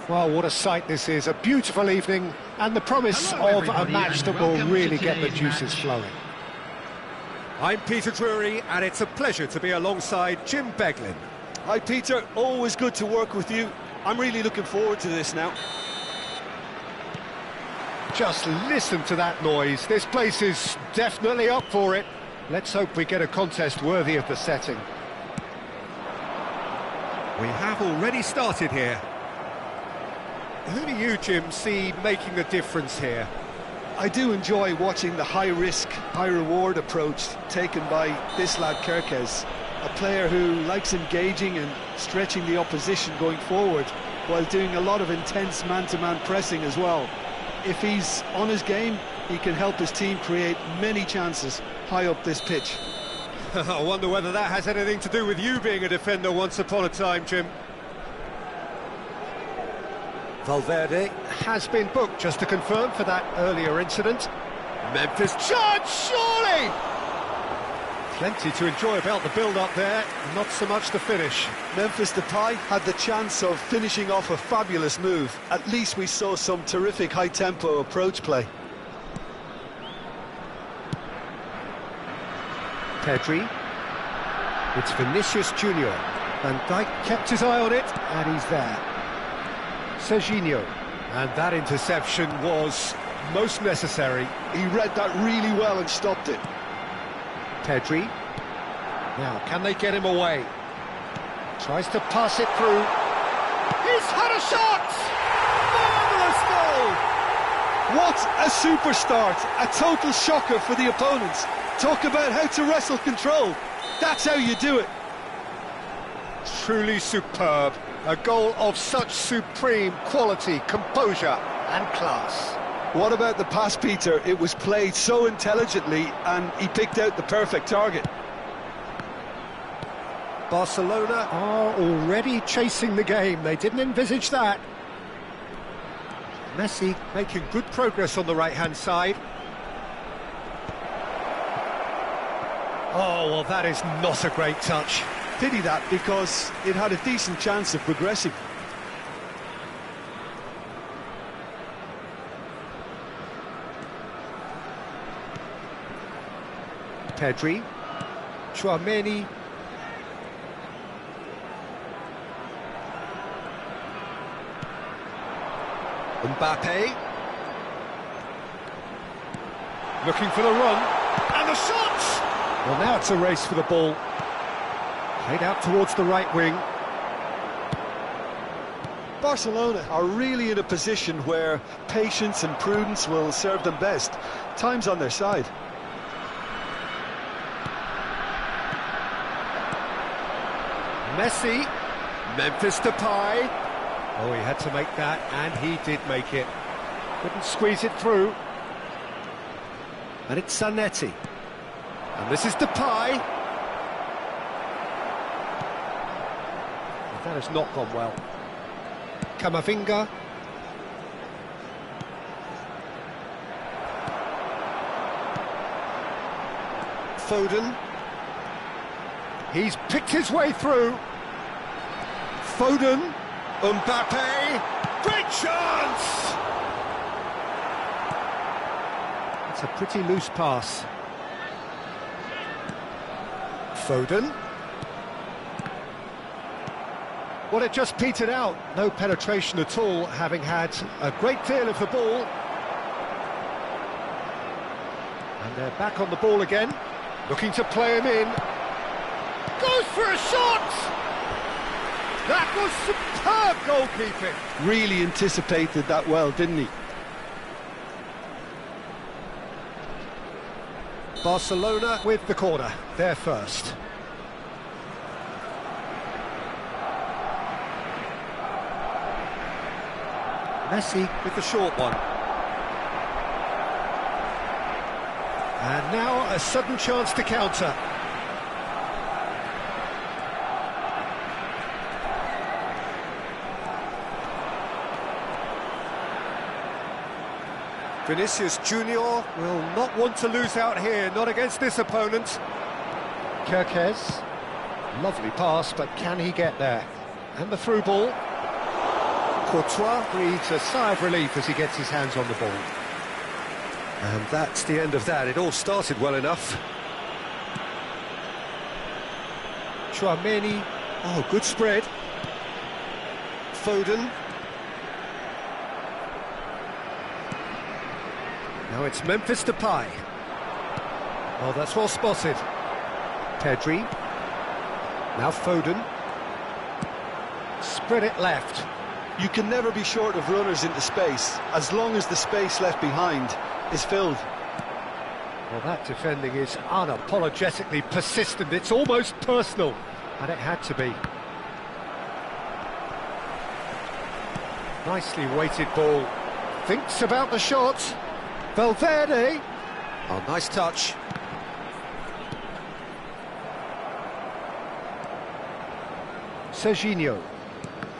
Well, what a sight this is. A beautiful evening and the promise of a match that will really get the juices flowing. I'm Peter Drury, and it's a pleasure to be alongside Jim Beglin. Hi Peter, always good to work with you. I'm really looking forward to this now. Just listen to that noise. This place is definitely up for it. Let's hope we get a contest worthy of the setting. We have already started here. Who do you, Jim, see making the difference here? I do enjoy watching the high-risk, high-reward approach taken by this lad Kerkez, a player who likes engaging and stretching the opposition going forward while doing a lot of intense man-to-man pressing as well. If he's on his game, he can help his team create many chances high up this pitch. I wonder whether that has anything to do with you being a defender once upon a time, Jim. Valverde has been booked, just to confirm, for that earlier incident. Memphis Chance, surely! Plenty to enjoy about the build-up there, not so much the finish. Memphis Depay had the chance of finishing off a fabulous move. At least we saw some terrific high-tempo approach play. Pedri. It's Vinicius Junior. Van Dijk kept his eye on it, and he's there. Serginho. And that interception was most necessary. He read that really well and stopped it. Pedri. Now, can they get him away? Tries to pass it through. He's had a shot! Marvellous goal! What a super start! A total shocker for the opponents. Talk about how to wrestle control. That's how you do it. Truly superb. A goal of such supreme quality, composure and class. What about the pass, Peter? It was played so intelligently and he picked out the perfect target. Barcelona are already chasing the game. They didn't envisage that. Messi making good progress on the right-hand side. Oh, well, that is not a great touch. Pity that, because it had a decent chance of progressing. Pedri. Chouameni. Mbappe. Looking for the run. And the shot! Well, now it's a race for the ball. Played out towards the right wing. Barcelona are really in a position where patience and prudence will serve them best. Time's on their side. Messi. Memphis Depay. Oh, he had to make that, and he did make it. Couldn't squeeze it through. And it's Zanetti. And this is Depay. That has not gone well. Camavinga. Foden. He's picked his way through. Foden. Mbappe. Great chance! It's a pretty loose pass. Foden. Well, it just petered out. No penetration at all, having had a great deal of the ball. And they're back on the ball again, looking to play him in. Goes for a shot! That was superb goalkeeping. Really anticipated that well, didn't he? Barcelona with the corner, they're first. Messi with the short one. And now a sudden chance to counter. Vinicius Junior will not want to lose out here, not against this opponent. Kerkez, lovely pass, but can he get there? And the through ball. Courtois breathes a sigh of relief as he gets his hands on the ball. And that's the end of that. It all started well enough. Chouameni. Oh, good spread. Foden. Now it's Memphis Depay. Oh, that's well spotted. Pedri. Now Foden. Spread it left. You can never be short of runners into space, as long as the space left behind is filled. Well, that defending is unapologetically persistent. It's almost personal, and it had to be. Nicely weighted ball. Thinks about the shot. Valverde. Oh, nice touch. Serginho.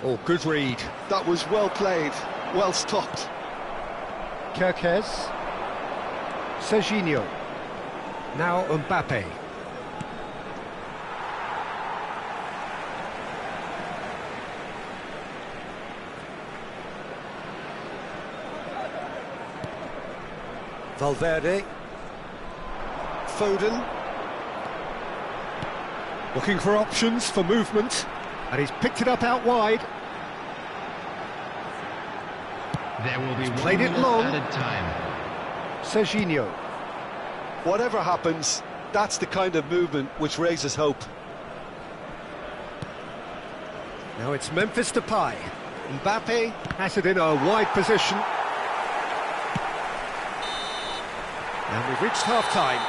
Oh, good read. That was well played, well stopped. Kerkez. Serginho. Now Mbappe. Valverde. Foden. Looking for options for movement. And he's picked it up out wide. There will be played it long. Added time. Serginho. Whatever happens, that's the kind of movement which raises hope. Now it's Memphis Depay. Mbappe has it in a wide position. And we've reached half-time.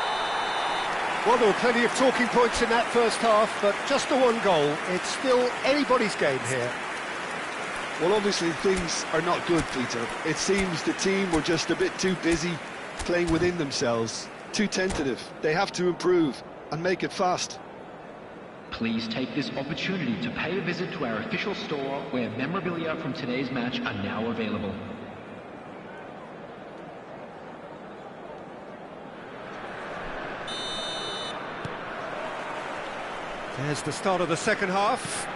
Well, there were plenty of talking points in that first half, but just the one goal. It's still anybody's game here. Well, obviously things are not good, Peter. It seems the team were just a bit too busy playing within themselves, too tentative. They have to improve and make it fast. Please take this opportunity to pay a visit to our official store, where memorabilia from today's match are now available. There's the start of the second half.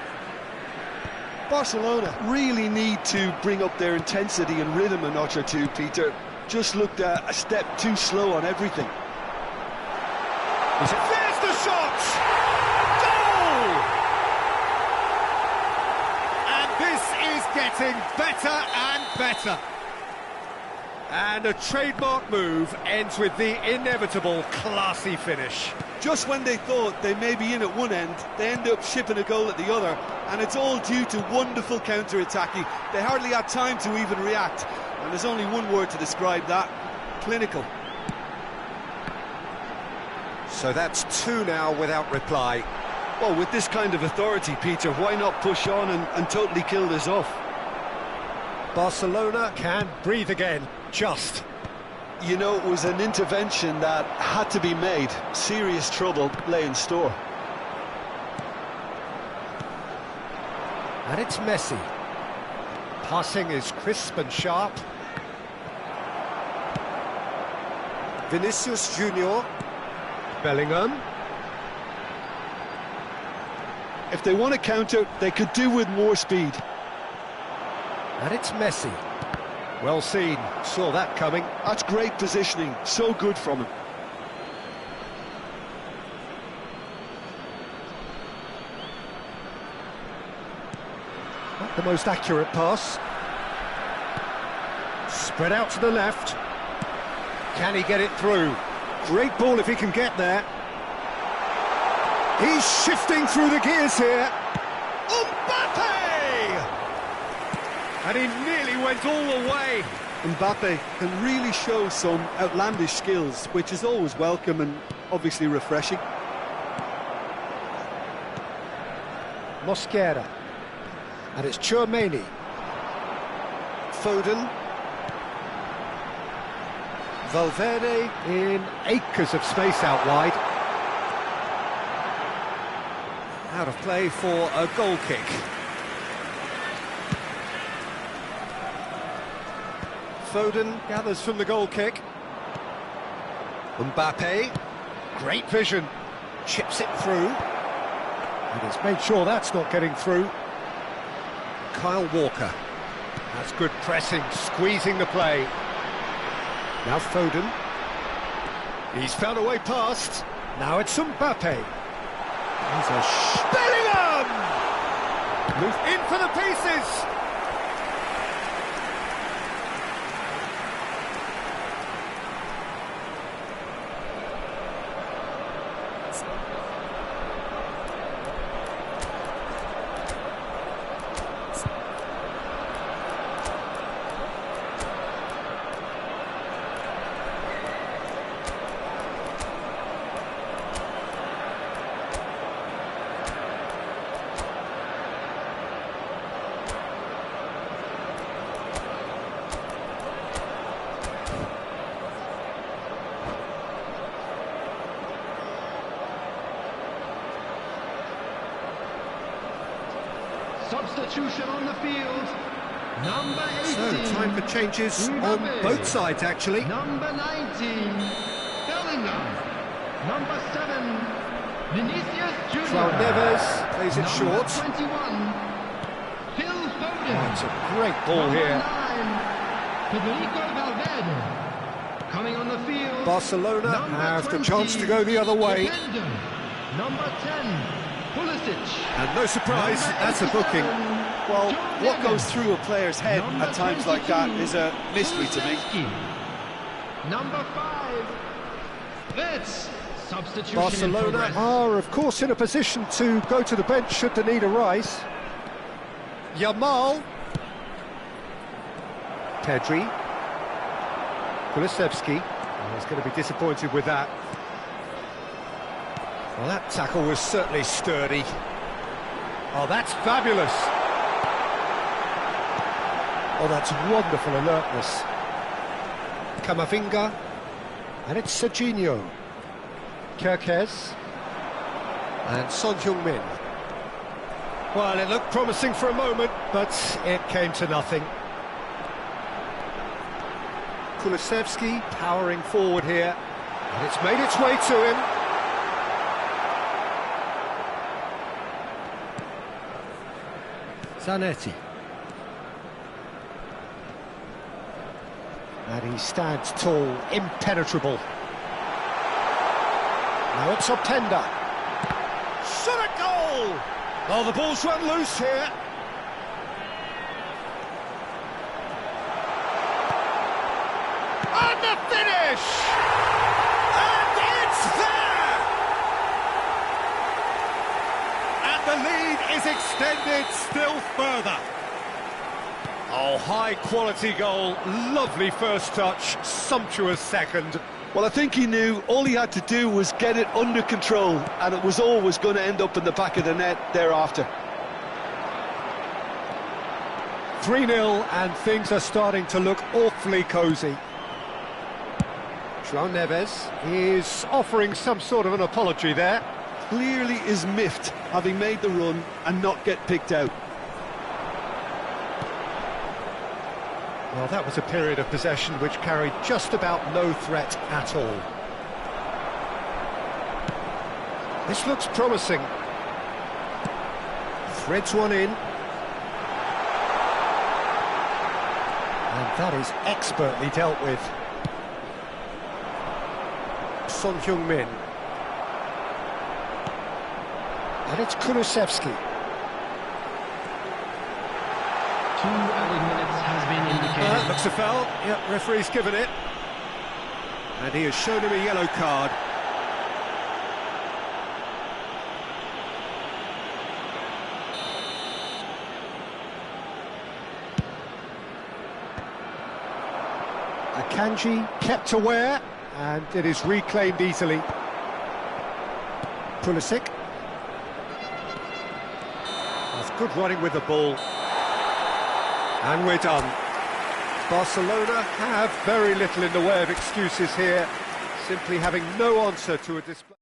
Barcelona really need to bring up their intensity and rhythm a notch or two, Peter. Just looked a step too slow on everything. There's the shot! Goal! And this is getting better and better. And a trademark move ends with the inevitable classy finish. Just when they thought they may be in at one end, they end up shipping a goal at the other, and it's all due to wonderful counter-attacking. They hardly had time to even react, and there's only one word to describe that: clinical. So that's two now without reply. Well, with this kind of authority, Peter, why not push on and totally kill this off? Barcelona can breathe again, just. You know, it was an intervention that had to be made. Serious trouble lay in store. And it's Messi. Passing is crisp and sharp. Vinicius Junior. Bellingham. If they want to counter, they could do with more speed. And it's Messi. Well seen, saw that coming. That's great positioning, so good from him. Not the most accurate pass. Spread out to the left. Can he get it through? Great ball if he can get there. He's shifting through the gears here. Mbappe! And he nearly went all the way. Mbappe can really show some outlandish skills, which is always welcome and obviously refreshing. Mosquera. And it's Chouameni. Foden. Valverde in acres of space out wide. Out of play for a goal kick. Foden gathers from the goal kick. Mbappe, great vision, chips it through. And he's made sure that's not getting through. Kyle Walker. That's good pressing, squeezing the play. Now Foden. He's found a way past. Now it's Mbappe. He's a Bellingham! Move in for the pieces! Substitution on the field. Number 18. So, time for changes on both sides, actually. Number 19, Bellingham. Number 7, Vinicius Junior. João Neves plays it short. 21, Phil Foden. Oh, it's a great ball Number here. 9, Federico Valverde. Coming on the field. Barcelona Number have the 20, chance to go the other way. Defender. Number 10, Pulisic. And no surprise, that's a booking. Well, what goes through a player's head at times like that is a mystery to me. Number 5, Reds. Substitution Barcelona in progress. are, of course, in a position to go to the bench should the need arise. Yamal. Pedri. Kulusevski. Oh, he's going to be disappointed with that. Well, that tackle was certainly sturdy. Oh, that's fabulous. Oh, that's wonderful alertness. Camavinga. And it's Serginho. Kerkez. And Son Heung-min. Well, it looked promising for a moment, but it came to nothing. Kulusevski powering forward here. And it's made its way to him. Zanetti. And he stands tall, impenetrable. Now it's Optenda. Shot a goal! Oh, the ball's run loose here. And the finish! And it's there! And the lead is extended still further. Oh, high-quality goal, lovely first touch, sumptuous second. Well, I think he knew all he had to do was get it under control, and it was always going to end up in the back of the net thereafter. 3-0, and things are starting to look awfully cosy. João Neves is offering some sort of an apology there. Clearly is miffed, having made the run and not get picked out. Well, that was a period of possession which carried just about no threat at all. This looks promising. Threads one in. And that is expertly dealt with. Son Heung-min. And it's Kulusevski. 2 added minutes has been indicated. Looks a foul. Yep, referee's given it. And he has shown him a yellow card. Akanji kept aware, and it is reclaimed easily. Pulisic. That's good running with the ball. And we're done. Barcelona have very little in the way of excuses here, simply having no answer to a display.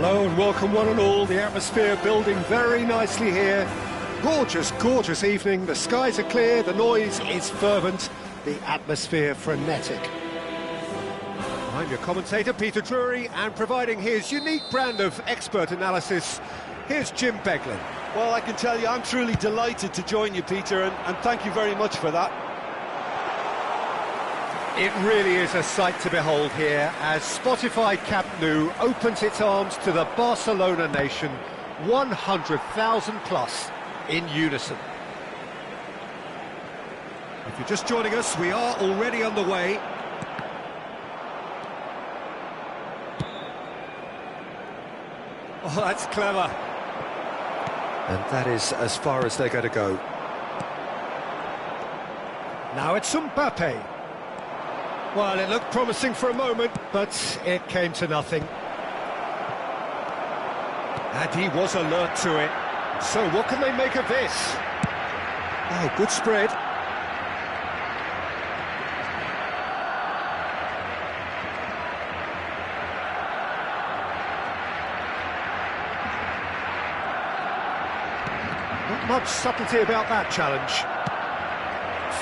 Hello and welcome one and all. The atmosphere building very nicely here. Gorgeous, gorgeous evening. The skies are clear, the noise is fervent, the atmosphere frenetic. I'm your commentator, Peter Drury, and providing his unique brand of expert analysis, here's Jim Beglin. Well, I can tell you, I'm truly delighted to join you, Peter, and thank you very much for that. It really is a sight to behold here as Spotify Camp Nou opens its arms to the Barcelona nation, 100,000 plus in unison. If you're just joining us, we are already underway. Oh, that's clever. And that is as far as they're going to go. Now it's Mbappe. Well, it looked promising for a moment, but it came to nothing. And he was alert to it. So what can they make of this? Oh, good spread. Not much subtlety about that challenge.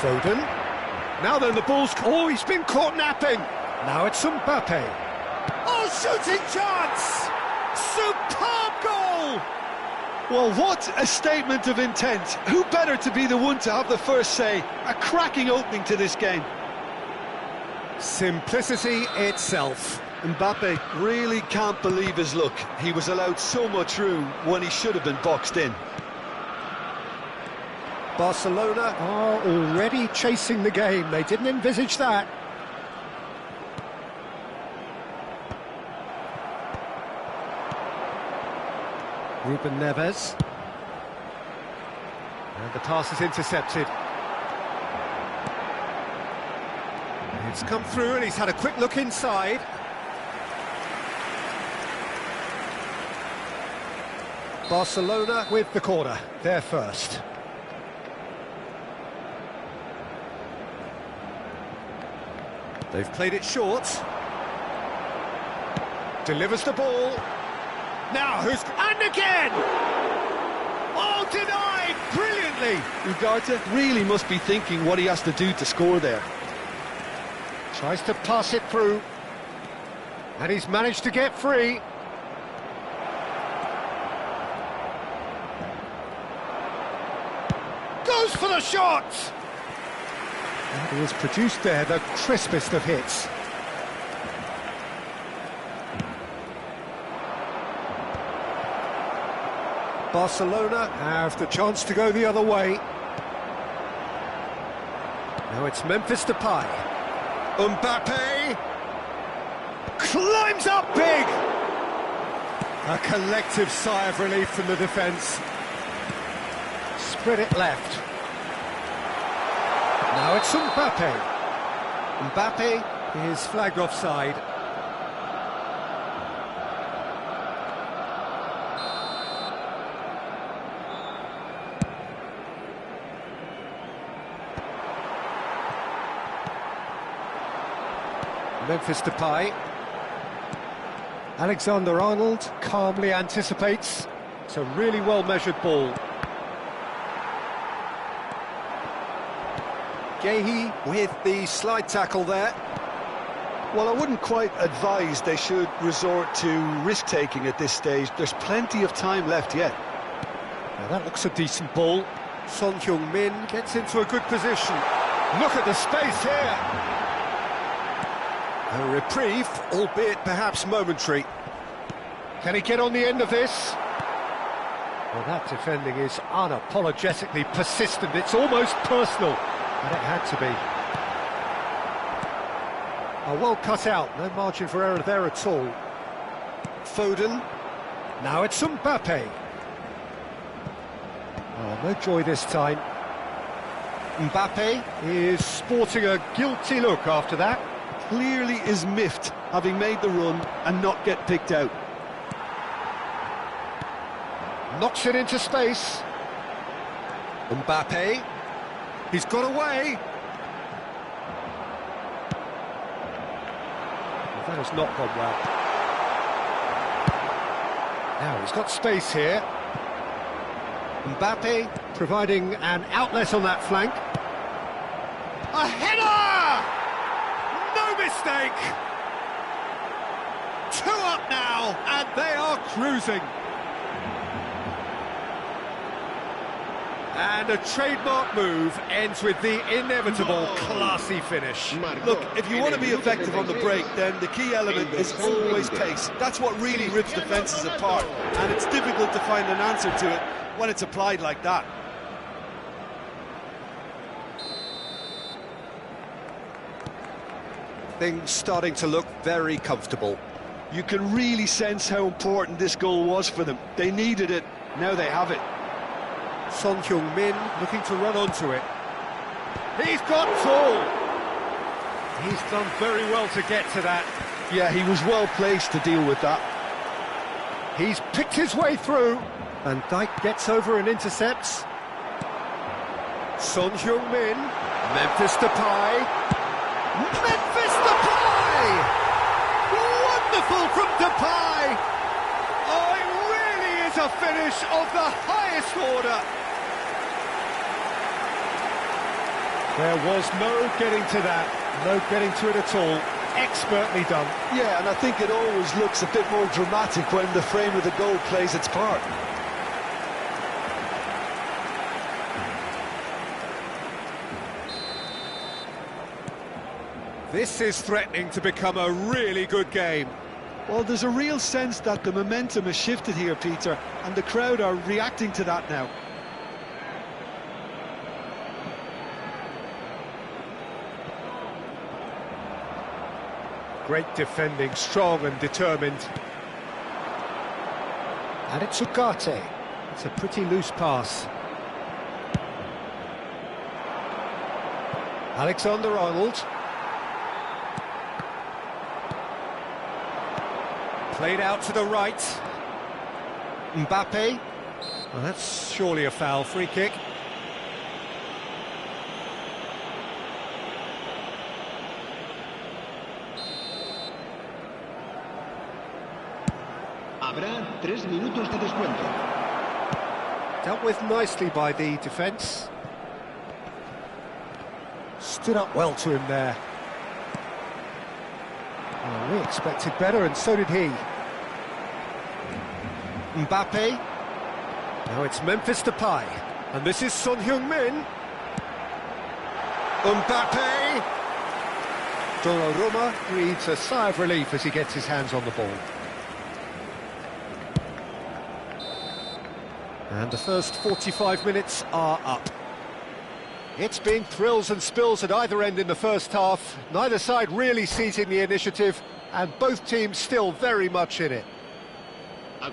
Foden. Now then, the ball's... Oh, he's been caught napping. Now it's Mbappe. Oh, shooting chance! Superb goal! Well, what a statement of intent. Who better to be the one to have the first say? A cracking opening to this game. Simplicity itself. Mbappe really can't believe his luck. He was allowed so much room when he should have been boxed in. Barcelona are already chasing the game. They didn't envisage that. Ruben Neves. And the pass is intercepted. It's come through and he's had a quick look inside. Barcelona with the corner. They're first. They've played it short. Delivers the ball. Now who's... And again! Oh, denied! Brilliantly! Ugarte really must be thinking what he has to do to score there. Tries to pass it through. And he's managed to get free. Goes for the shot! And he has produced there the crispest of hits. Barcelona have the chance to go the other way. Now it's Memphis Depay. Mbappe climbs up big. A collective sigh of relief from the defence. Spread it left. Now it's Mbappe. Mbappe is flagged offside. Memphis Depay. Alexander-Arnold calmly anticipates. It's a really well-measured ball. Gehi with the slide tackle there. Well, I wouldn't quite advise they should resort to risk-taking at this stage. There's plenty of time left yet. Now that looks a decent ball. Son Heung-min gets into a good position. Look at the space here. A reprieve, albeit perhaps momentary. Can he get on the end of this? Well, that defending is unapologetically persistent. It's almost personal, and it had to be. Oh, well cut out, no margin for error there at all. Foden. Now it's Mbappe. Oh, no joy this time. Mbappe is sporting a guilty look after that. Clearly is miffed, having made the run and not get picked out. Knocks it into space. Mbappe. He's got away. Well, that has not gone well. Now he's got space here. Mbappe providing an outlet on that flank. A header! No mistake! 2 up now, and they are cruising. And a trademark move ends with the inevitable classy finish. Look, if you want to be effective on the break, then the key element is always pace. That's what really rips defences apart, and it's difficult to find an answer to it when it's applied like that. Things starting to look very comfortable. You can really sense how important this goal was for them. They needed it, now they have it. Son Heung-min looking to run onto it. He's got tall. He's done very well to get to that. Yeah, he was well placed to deal with that. He's picked his way through. Van Dijk gets over and intercepts. Son Heung-min. Memphis Depay. Memphis Depay! Wonderful from Depay! Oh, it really is a finish of the highest order. There was no getting to that, no getting to it at all. Expertly done. Yeah, and I think it always looks a bit more dramatic when the frame of the goal plays its part. This is threatening to become a really good game. Well, there's a real sense that the momentum has shifted here, Peter, and the crowd are reacting to that now. Great defending, strong and determined. And it's Ugarte. It's a pretty loose pass. Alexander-Arnold. Played out to the right. Mbappe. Well, that's surely a foul. Free kick. Habrá 3 minutos de descuento. Dealt with nicely by the defence. Stood up well to him there. Well, we expected better, and so did he. Mbappe. Now it's Memphis Depay. And this is Son Heung-min. Mbappe. Donnarumma breathes a sigh of relief as he gets his hands on the ball. And the first 45 minutes are up. It's been thrills and spills at either end in the first half. Neither side really seizing the initiative, and both teams still very much in it.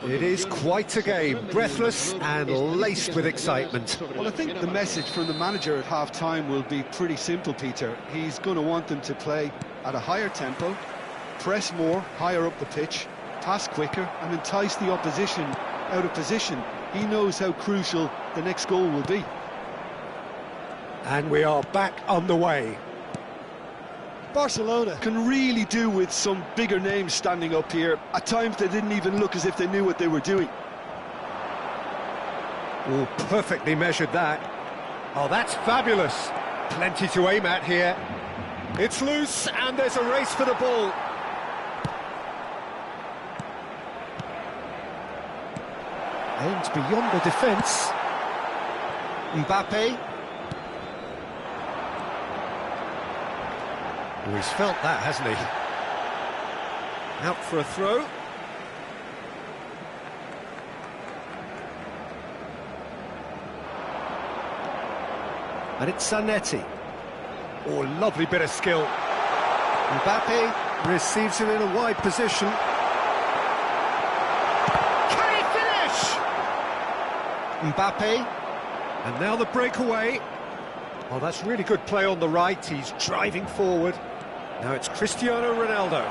It is quite a game, breathless and laced with excitement. Well, I think the message from the manager at half-time will be pretty simple, Peter. He's going to want them to play at a higher tempo, press more, higher up the pitch, pass quicker, and entice the opposition out of position. He knows how crucial the next goal will be. And we are back underway. Barcelona can really do with some bigger names standing up here. At times they didn't even look as if they knew what they were doing. Oh, perfectly measured that. Oh, that's fabulous. Plenty to aim at here. It's loose, and there's a race for the ball. Aimed beyond the defence. Mbappe. Oh, he's felt that, hasn't he? Out for a throw. And it's Zanetti. Oh, lovely bit of skill. Mbappe receives it in a wide position. Can he finish? Mbappe. And now the breakaway. Oh, that's really good play on the right. He's driving forward. Now it's Cristiano Ronaldo.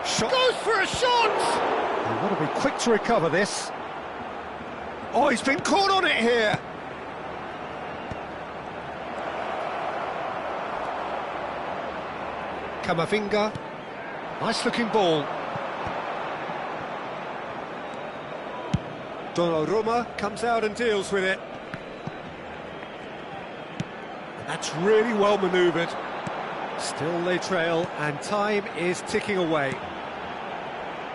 Shot. Goes for a shot! They've got to be quick to recover this. Oh, he's been caught on it here. Camavinga. Nice looking ball. Donnarumma comes out and deals with it. That's really well manoeuvred. Still they trail, and time is ticking away.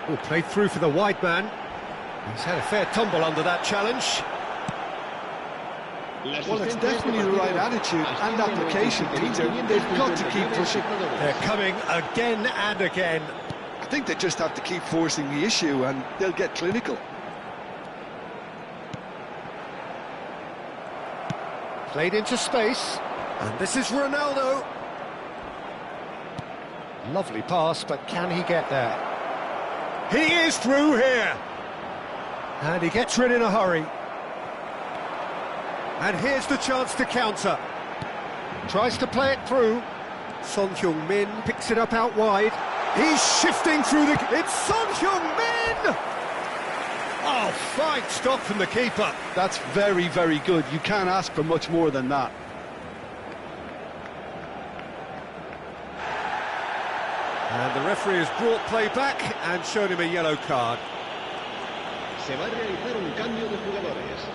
Oh, played through for the wide man. He's had a fair tumble under that challenge. Well, it's definitely the right attitude and application, Peter. They've got to keep pushing. They're coming again and again. I think they just have to keep forcing the issue and they'll get clinical. Played into space, and this is Ronaldo. Lovely pass, but can he get there? He is through here! And he gets rid in a hurry. And here's the chance to counter. Tries to play it through. Son Heung-min picks it up out wide. He's shifting through the... It's Son Heung-min! Oh, fine stop from the keeper. That's very, very good. You can't ask for much more than that. And the referee has brought play back and shown him a yellow card. Se va a realizar un cambio de jugadores.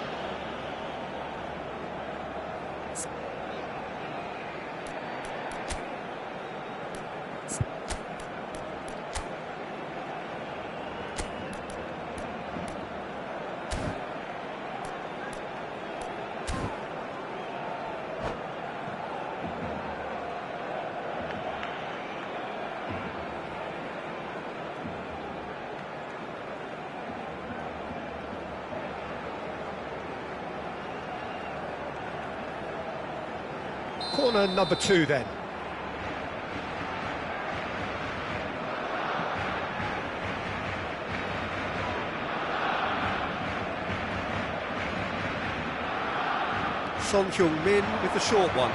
Corner number 2 then. Son Heung-min with the short one.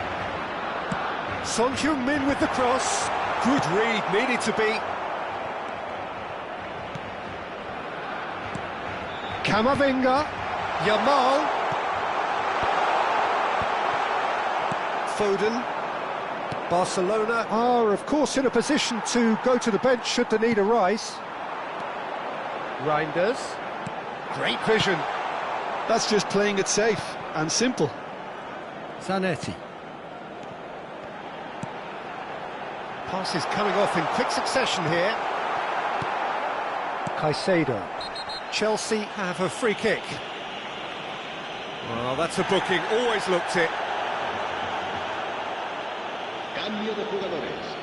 Son Heung-min with the cross. Good read, needed to be. Camavinga. Yamal. Foden. Barcelona are, of course, in a position to go to the bench should the need arise. Reinders. Great vision. That's just playing it safe and simple. Zanetti. Passes coming off in quick succession here. Caicedo. Chelsea have a free kick. Well, that's a booking, always looked it. Cambio de jugadores.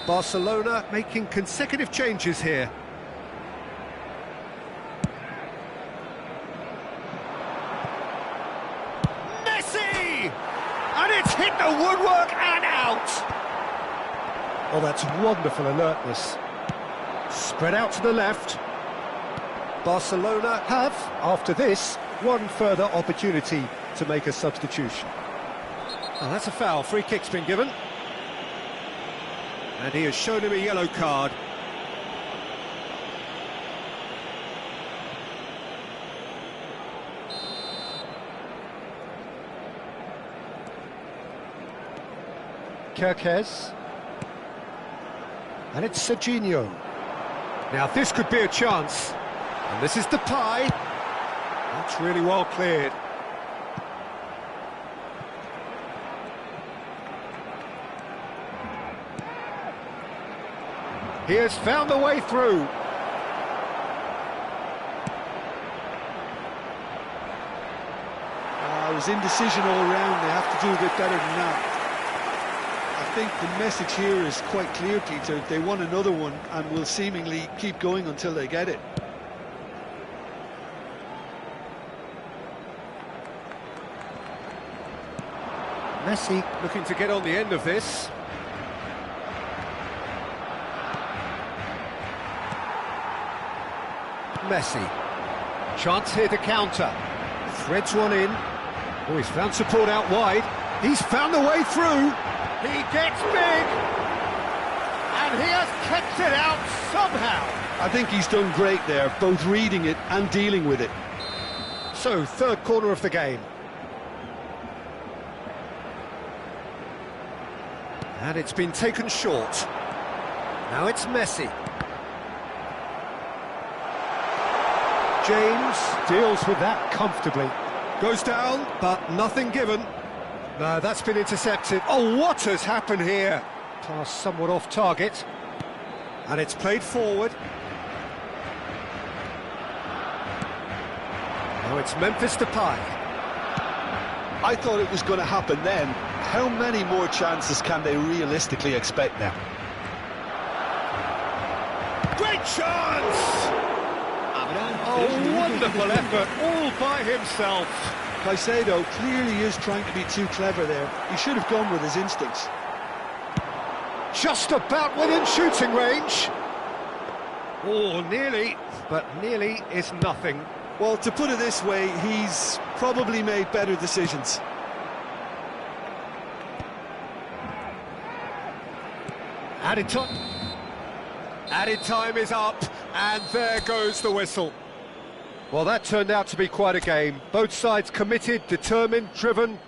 Barcelona making consecutive changes here. Messi! And it's hit the woodwork and out! Oh, that's wonderful alertness. Spread out to the left. Barcelona have, after this, one further opportunity to make a substitution. Oh, that's a foul. Free kick's been given. And he has shown him a yellow card. Kerkez. And it's Serginho. Now this could be a chance. And this is Depay. That's really well cleared. He has found a way through. It was indecision all round. They have to do a bit better than that. think the message here is quite clear, Peter. They want another one and will seemingly keep going until they get it. Messi looking to get on the end of this. Messi. Chance here to counter. Threads one in. Oh, he's found support out wide. He's found the way through. He gets big. And he has kept it out somehow. I think he's done great there, both reading it and dealing with it. So, third corner of the game. And it's been taken short. Now it's Messi. James deals with that comfortably. Goes down, but nothing given. No, that's been intercepted. Oh, what has happened here? Pass somewhat off target. And it's played forward. Now it's Memphis Depay. I thought it was going to happen then. How many more chances can they realistically expect now? Great chance! Oh, wonderful effort, all by himself. Caicedo clearly is trying to be too clever there. He should have gone with his instincts. Just about within shooting range. Oh, nearly, but nearly is nothing. Well, to put it this way, he's probably made better decisions. Added time is up, and there goes the whistle. Well, that turned out to be quite a game. Both sides committed, determined, driven.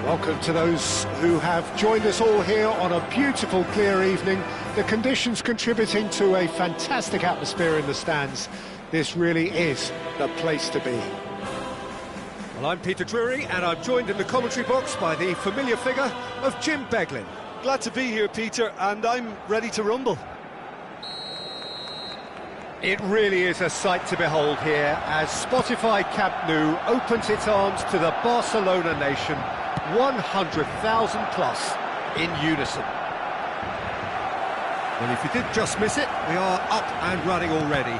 Welcome to those who have joined us all here on a beautiful, clear evening. The conditions contributing to a fantastic atmosphere in the stands. This really is the place to be. Well, I'm Peter Drury, and I'm joined in the commentary box by the familiar figure of Jim Beglin. Glad to be here, Peter, and I'm ready to rumble. It really is a sight to behold here as Spotify Camp Nou opens its arms to the Barcelona nation. 100,000 plus in unison. And if you did just miss it, we are up and running already.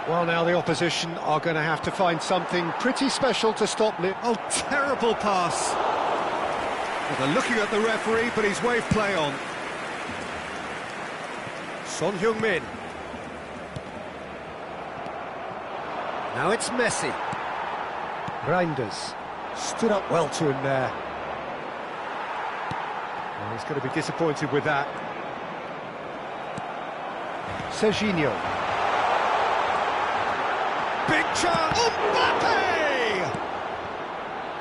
Well, now the opposition are going to have to find something pretty special to stop Liverpool. Oh, terrible pass. Well, they're looking at the referee, but he's waved play on. Son Heung-min. Now it's Messi. Reinders stood up well to him there. Well, he's going to be disappointed with that. Serginho. Big chance! Mbappe!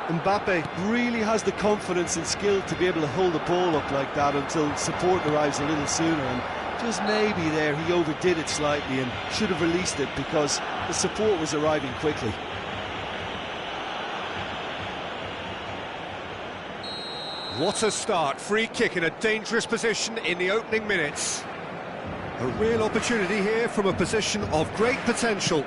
Mbappe really has the confidence and skill to be able to hold the ball up like that until support arrives a little sooner, and just maybe there he overdid it slightly and should have released it because the support was arriving quickly. What a start, free kick in a dangerous position in the opening minutes. A real opportunity here from a position of great potential.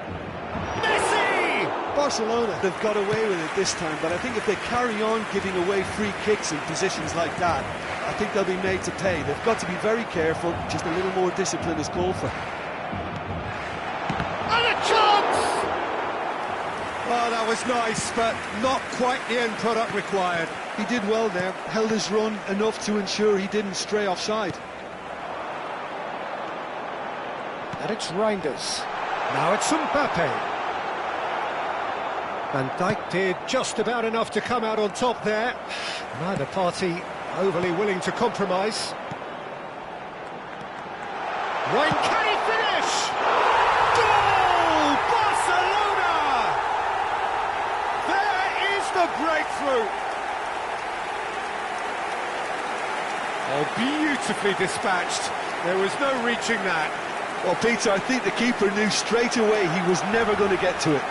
Messi! Barcelona, they've got away with it this time, but I think if they carry on giving away free kicks in positions like that, I think they'll be made to pay. They've got to be very careful, just a little more discipline is called for. And a chance! Oh, that was nice, but not quite the end product required. He did well there, held his run enough to ensure he didn't stray offside. And it's Reinders. Now it's Mbappe. Van Dijk did just about enough to come out on top there. Neither party overly willing to compromise. Can he finish? Goal! Barcelona! There is the breakthrough. Oh, beautifully dispatched. There was no reaching that. Well, Peter, I think the keeper knew straight away he was never going to get to it.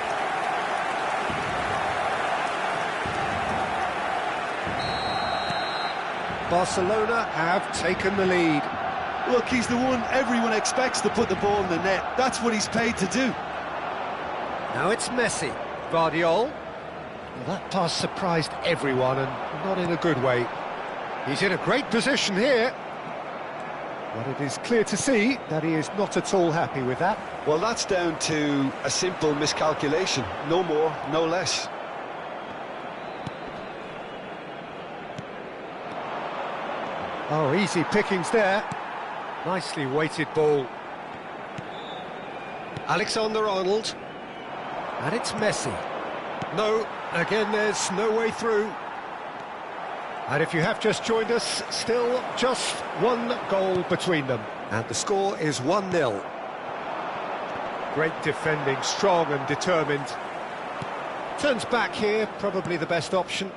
Barcelona have taken the lead. Look, he's the one everyone expects to put the ball in the net. That's what he's paid to do. Now it's Messi. Guardiola. Well, that pass surprised everyone, and not in a good way. He's in a great position here. But it is clear to see that he is not at all happy with that. Well, that's down to a simple miscalculation. No more, no less. Oh, easy pickings there. Nicely weighted ball. Alexander-Arnold. And it's Messi. No, again, there's no way through. And if you have just joined us, still just one goal between them. And the score is 1-0. Great defending, strong and determined. Turns back here, probably the best option.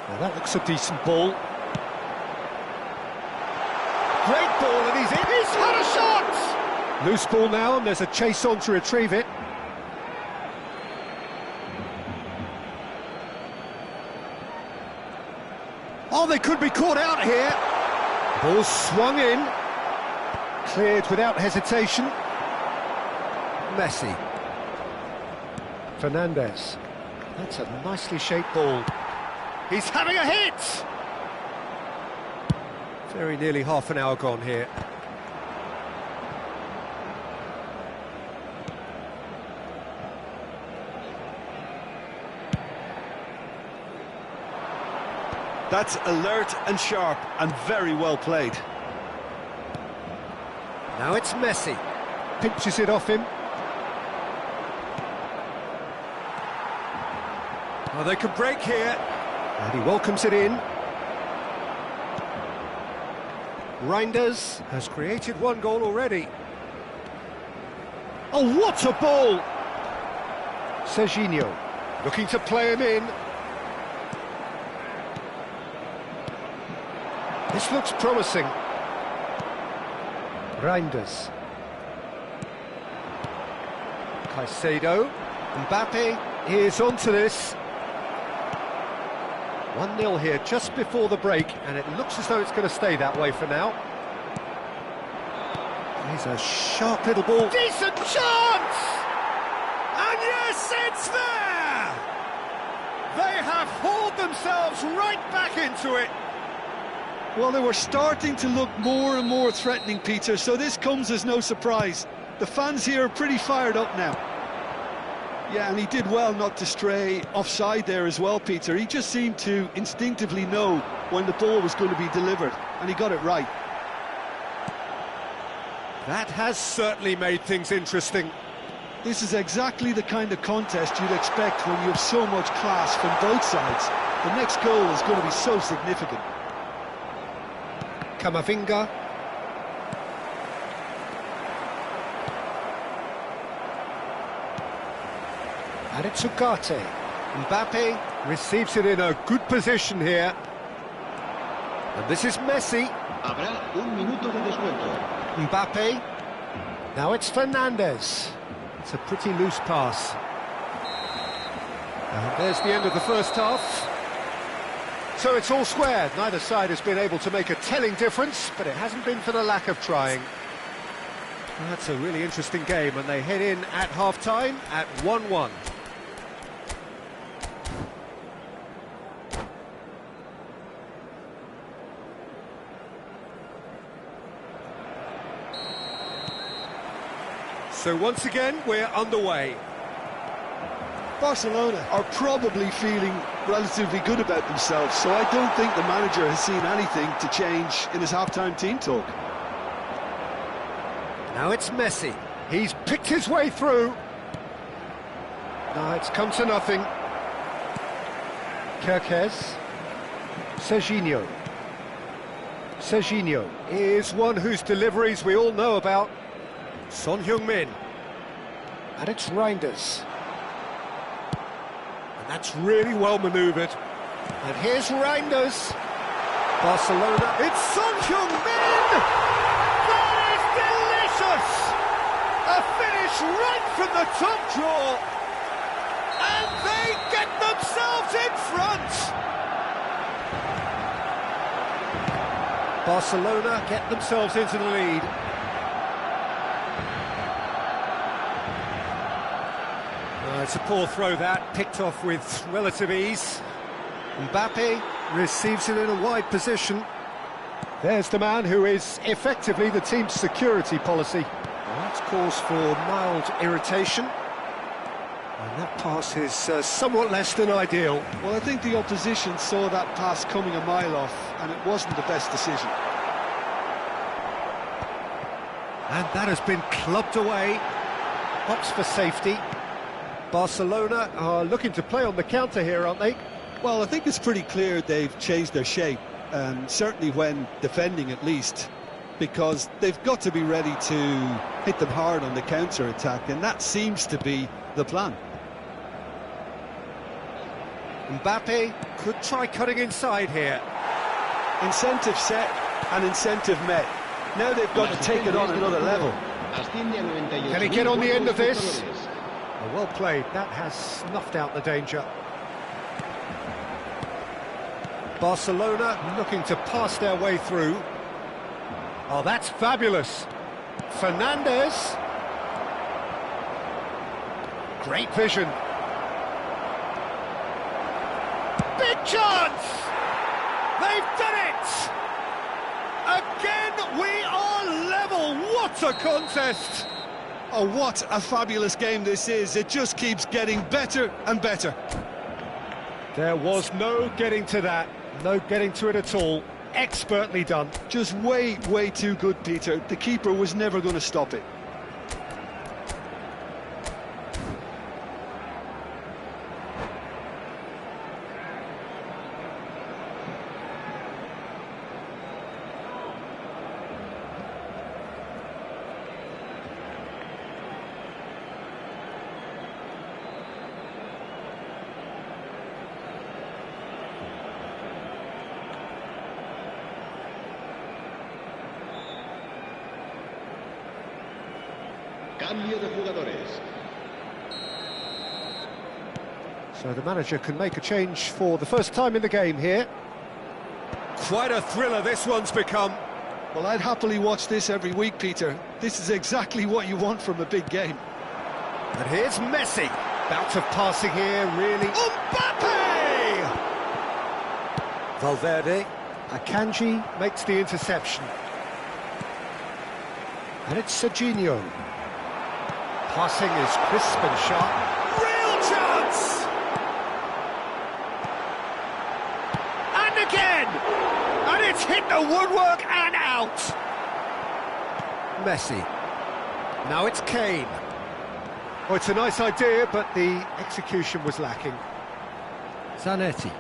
Well, that looks a decent ball. Great ball, and he's in. He's had a shot! Loose ball now, and there's a chase on to retrieve it. Oh, they could be caught out here. Ball swung in. Cleared without hesitation. Messi. Fernandez. That's a nicely shaped ball. He's having a hit! Very nearly half an hour gone here. That's alert and sharp and very well played. Now it's Messi. Pinches it off him. Oh, they can break here. And he welcomes it in. Reinders has created one goal already. Oh, what a ball! Serginho looking to play him in. This looks promising. Reinders. Caicedo. Mbappe is onto this. 1-0 here just before the break, and it looks as though it's going to stay that way for now. Here's a sharp little ball. Decent chance! And yes, it's there! They have hauled themselves right back into it. Well, they were starting to look more and more threatening, Peter, so this comes as no surprise. The fans here are pretty fired up now. Yeah, and he did well not to stray offside there as well, Peter. He just seemed to instinctively know when the ball was going to be delivered, and he got it right. That has certainly made things interesting. This is exactly the kind of contest you'd expect when you have so much class from both sides. The next goal is going to be so significant. Camavinga. And it's Ugarte. Mbappe receives it in a good position here. And this is Messi. Habrá un minuto de descuento. Mbappe. Now it's Fernandes. It's a pretty loose pass. And there's the end of the first half. So it's all squared. Neither side has been able to make a telling difference, but it hasn't been for the lack of trying. Well, that's a really interesting game, and they head in at half-time at 1-1. So once again, we're underway. Barcelona are probably feeling relatively good about themselves, so I don't think the manager has seen anything to change in his half-time team talk. Now it's Messi. He's picked his way through. Now it's come to nothing. Kerkez. Serginho. Serginho is one whose deliveries we all know about. Son Heung-min. And it's Reinders. And that's really well manoeuvred. And here's Reinders. Barcelona. It's Son Heung-min! That is delicious! A finish right from the top draw. And they get themselves in front. Barcelona get themselves into the lead. It's a poor throw that, picked off with relative ease. Mbappe receives it in a wide position. There's the man who is effectively the team's security policy. Well, that's cause for mild irritation. And that pass is somewhat less than ideal. Well, I think the opposition saw that pass coming a mile off, and it wasn't the best decision. And that has been clubbed away. Opts for safety. Barcelona are looking to play on the counter here, aren't they? Well, I think it's pretty clear they've changed their shape, certainly when defending at least, because they've got to be ready to hit them hard on the counter-attack, and that seems to be the plan. Mbappe could try cutting inside here. Incentive set and incentive met. Now they've got to take it on another level. Can he get on the end of this? Oh, well played. That has snuffed out the danger. Barcelona looking to pass their way through. Oh, that's fabulous. Fernandes. Great vision. Big chance! They've done it! Again, we are level. What a contest! Oh, what a fabulous game this is. It just keeps getting better and better. There was no getting to that. No getting to it at all. Expertly done. Just way, way too good, Peter. The keeper was never going to stop it. Cambio de jugadores. So the manager can make a change for the first time in the game here. Quite a thriller this one's become. Well, I'd happily watch this every week, Peter. This is exactly what you want from a big game. And here's Messi. Bout of passing here, really. Mbappe! Valverde. Akanji makes the interception. And it's Serginho. Passing is crisp and sharp. Real chance! And again! And it's hit the woodwork and out! Messi. Now it's Kane. Oh, it's a nice idea, but the execution was lacking. Zanetti.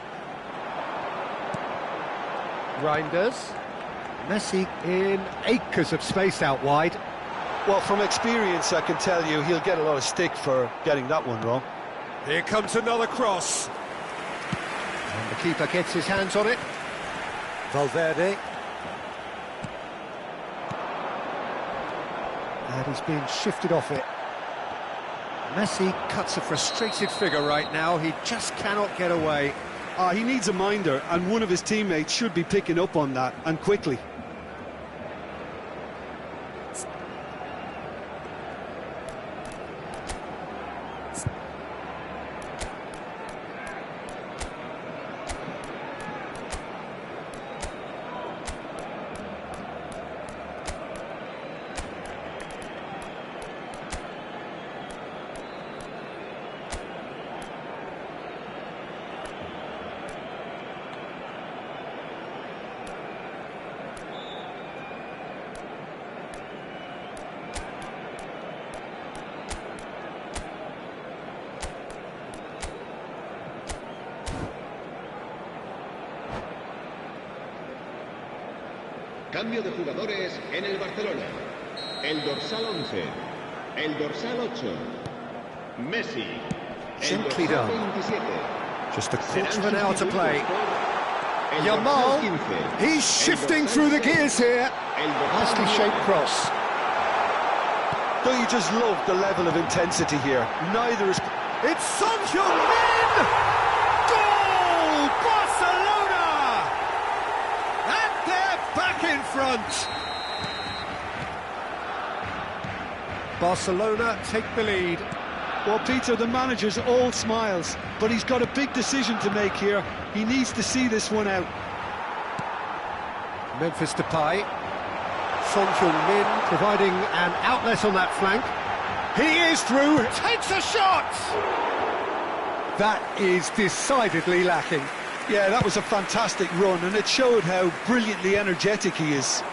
Reinders. Messi in acres of space out wide. Well, from experience, I can tell you he'll get a lot of stick for getting that one wrong. Here comes another cross. And the keeper gets his hands on it. Valverde. And he's being shifted off it. Messi cuts a frustrated figure right now. He just cannot get away. He needs a minder, and one of his teammates should be picking up on that, and quickly. Cambio de jugadores en el Barcelona. El dorsal 11. El dorsal 8. Messi. Gently done. 27. Just a quarter of an hour to play. El Yamal, dorsal 15. he's shifting through the gears here. Nicely shaped cross. Don't you just love the level of intensity here? Neither is... It's Son Heung-min! Goal! Barcelona! And they're back in front. Barcelona take the lead. Well, Peter, the manager's all smiles, but he's got a big decision to make here. He needs to see this one out. Memphis Depay. Son Heung-min providing an outlet on that flank. He is through, takes a shot! That is decidedly lacking. Yeah, that was a fantastic run, and it showed how brilliantly energetic he is.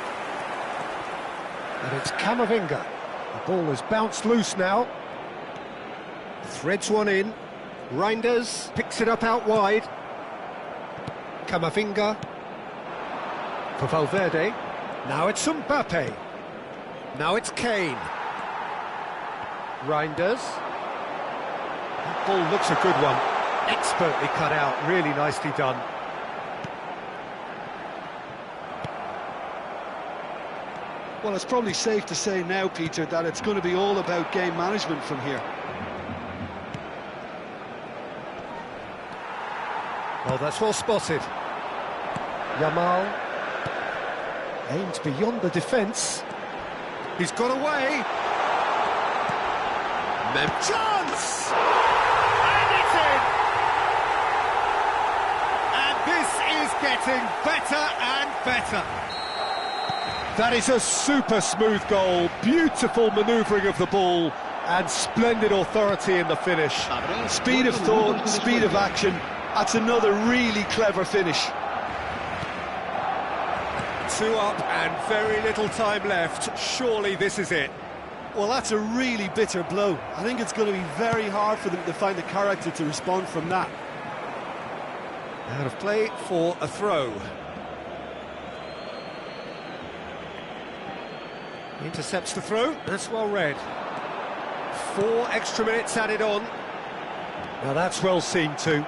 And it's Camavinga. The ball has bounced loose now. Threads one in. Reinders picks it up out wide. Camavinga. For Valverde. Now it's Mbappe. Now it's Kane. Reinders. That ball looks a good one. Expertly cut out, really nicely done. Well, it's probably safe to say now, Peter, that it's going to be all about game management from here. Well, that's well spotted. Yamal aims beyond the defence. He's got away. Chance! And it's in! And this is getting better and better. That is a super smooth goal. Beautiful manoeuvring of the ball and splendid authority in the finish. Speed of thought, speed of action. That's another really clever finish. 2 up and very little time left. Surely this is it. Well, that's a really bitter blow. I think it's going to be very hard for them to find the character to respond from that. Out of play for a throw. Intercepts the throw. That's well read. 4 extra minutes added on. Now that's well seen too.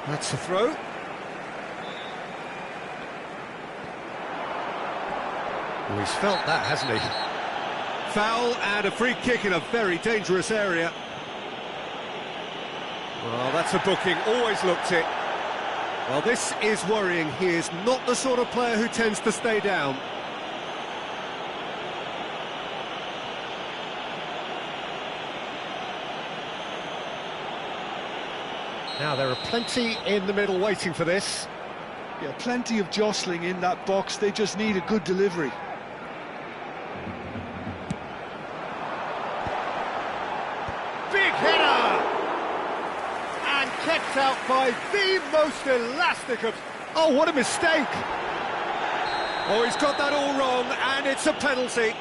That's the throw. Well, he's felt that, hasn't he? Foul and a free kick in a very dangerous area. Well, that's a booking, always looked it. Well, this is worrying. He is not the sort of player who tends to stay down. Now there are plenty in the middle waiting for this. Yeah, plenty of jostling in that box, they just need a good delivery. Big header! And kept out by the most elastic of... Oh, what a mistake! Oh, he's got that all wrong, and it's a penalty.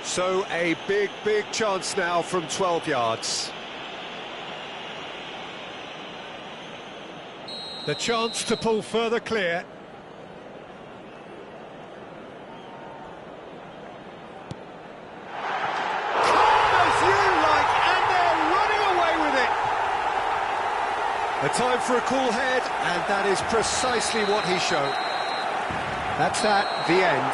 So a big chance now from 12 yards. The chance to pull further clear. A time for a cool head, and that is precisely what he showed. That's at the end.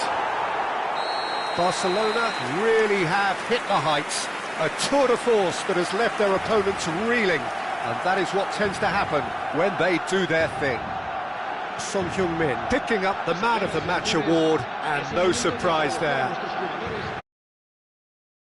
Barcelona really have hit the heights. A tour de force that has left their opponents reeling, and that is what tends to happen when they do their thing. Son Heung-min picking up the Man of the Match award, and no surprise there.